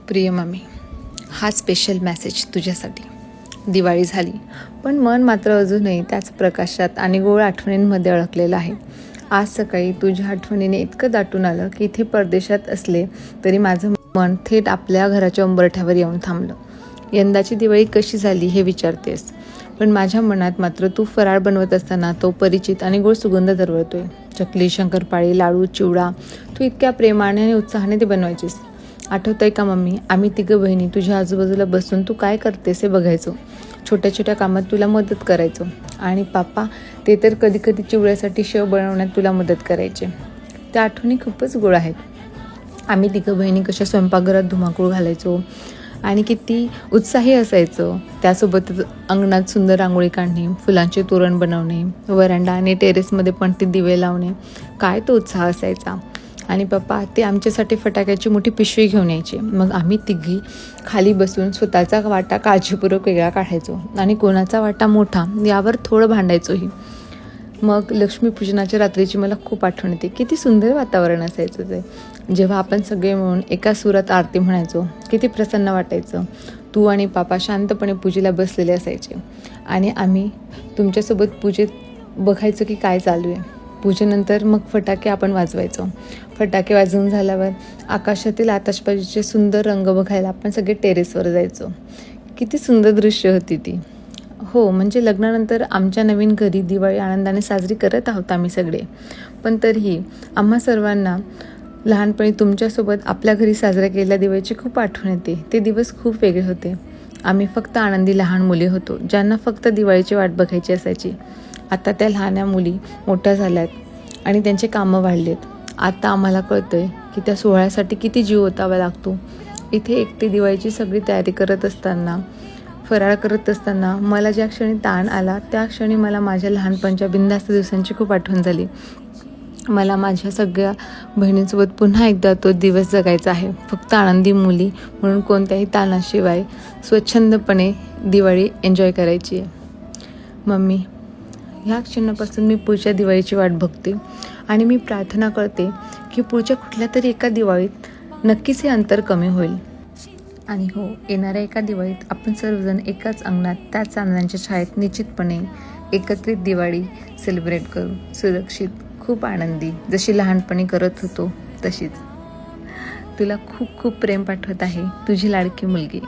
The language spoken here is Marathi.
प्रिय मम्मी, हा स्पेशल मेसेज तुझ्यासाठी. दिवाळी झाली, पण मन मात्र अजूनही त्याच प्रकाशात आणि गोड आठवणींमध्ये अडकलेलं आहे. आज सकाळी तुझ्या आठवणीने इतकं दाटून आलं की इथे परदेशात असले तरी माझं मन थेट आपल्या घराच्या उंबरठ्यावर येऊन थांबलं. यंदाची दिवाळी कशी झाली हे विचारतेस, पण माझ्या मनात मात्र तू फराळ बनवत असताना तो परिचित आणि गोड सुगंध दरवळतोय. चकली, शंकरपाळी, लाडू, चिवडा तू इतक्या प्रेमाने आणि उत्साहाने ते बनवायचीस. आठवतंय का मम्मी, आम्ही तिघं बहिणी तुझ्या आजूबाजूला बसून तू काय करतेस हे बघायचो. छोट्या छोट्या कामात तुला मदत करायचो आणि पापा ते तर कधी कधी चिवड्यासाठी शेव बनवण्यात तुला मदत करायचे. त्या आठवणी खूपच गोड आहेत. आम्ही तिघं बहिणी कशा स्वयंपाकघरात धुमाकूळ घालायचो आणि किती उत्साही असायचो. त्यासोबतच अंगणात सुंदर रांगोळी काढणे, फुलांचे तोरण बनवणे, वरांडा आणि टेरेसमध्ये पण ते दिवे लावणे, काय तो उत्साह असायचा. आणि पप्पा ते आमच्यासाठी फटाक्याची मोठी पिशवी घेऊन यायचे. मग आम्ही तिघी खाली बसून स्वतःचा वाटा काळजीपूर्वक वेगळा काढायचो आणि कोणाचा वाटा मोठा यावर थोडं भांडायचोही. मग लक्ष्मीपूजनाच्या रात्रीची मला खूप आठवण येते. किती सुंदर वातावरण असायचं ते, जेव्हा आपण सगळे मिळून एका सुरात आरती म्हणायचो. किती प्रसन्न वाटायचं. तू आणि पापा शांतपणे पूजेला बसलेले असायचे आणि आम्ही तुमच्यासोबत पूजेत बघायचो की काय चालू आहे. पूजेनंतर मग फटाके आपण वाजवायचो. फटाके वाजवून झाल्यावर आकाशातील आतषबाजीचे सुंदर रंग बघायला आपण सगळे टेरेसवर जायचो. किती सुंदर दृश्य होती ती. हो, म्हणजे लग्नानंतर आमच्या नवीन घरी दिवाळी आनंदाने साजरी करत आहोत आम्ही सगळे, पण तरीही आम्हा सर्वांना लहानपणी तुमच्यासोबत आपल्या घरी साजऱ्या केलेल्या दिवाळीची खूप आठवण येते. ते दिवस खूप वेगळे होते. आम्ही फक्त आनंदी लहान मुली होतो, ज्यांना फक्त दिवाळीची वाट बघायची असायची. आता त्या लहान्या मुली मोठ्या झाल्यात आणि त्यांचे कामं वाढलेत. आता आम्हाला कळतंय की त्या सोहळ्यासाठी किती जीव ओतावा लागतो. इथे एकटी दिवाळीची सगळी तयारी करत असताना, फराळ करत असताना मला ज्या क्षणी ताण आला त्या क्षणी मला माझ्या लहानपणच्या बिनधास्त दिवसांची खूप आठवण झाली. मला माझ्या सगळ्या बहिणींसोबत पुन्हा एकदा तो दिवस जगायचा आहे. फक्त आनंदी मुली म्हणून कोणत्याही ताणाशिवाय स्वच्छंदपणे दिवाळी एन्जॉय करायची आहे. मम्मी, ह्या क्षणापासून मी पुढच्या दिवाळीची वाट बघते आणि मी प्रार्थना करते की पुढच्या कुठल्या तरी एका दिवाळीत नक्कीच हे अंतर कमी होईल. आणि हो, येणाऱ्या एका दिवाळीत आपण सर्वजण एकाच अंगणात त्याच चांदण्यांच्या छायेत निश्चितपणे एकत्रित दिवाळी सेलिब्रेट करू. सुरक्षित, खूप आनंदी, जशी लहानपणी करत होतो तशीच. तुला खूप खूप प्रेम पाठवत आहे तुझी लाडकी मुलगी.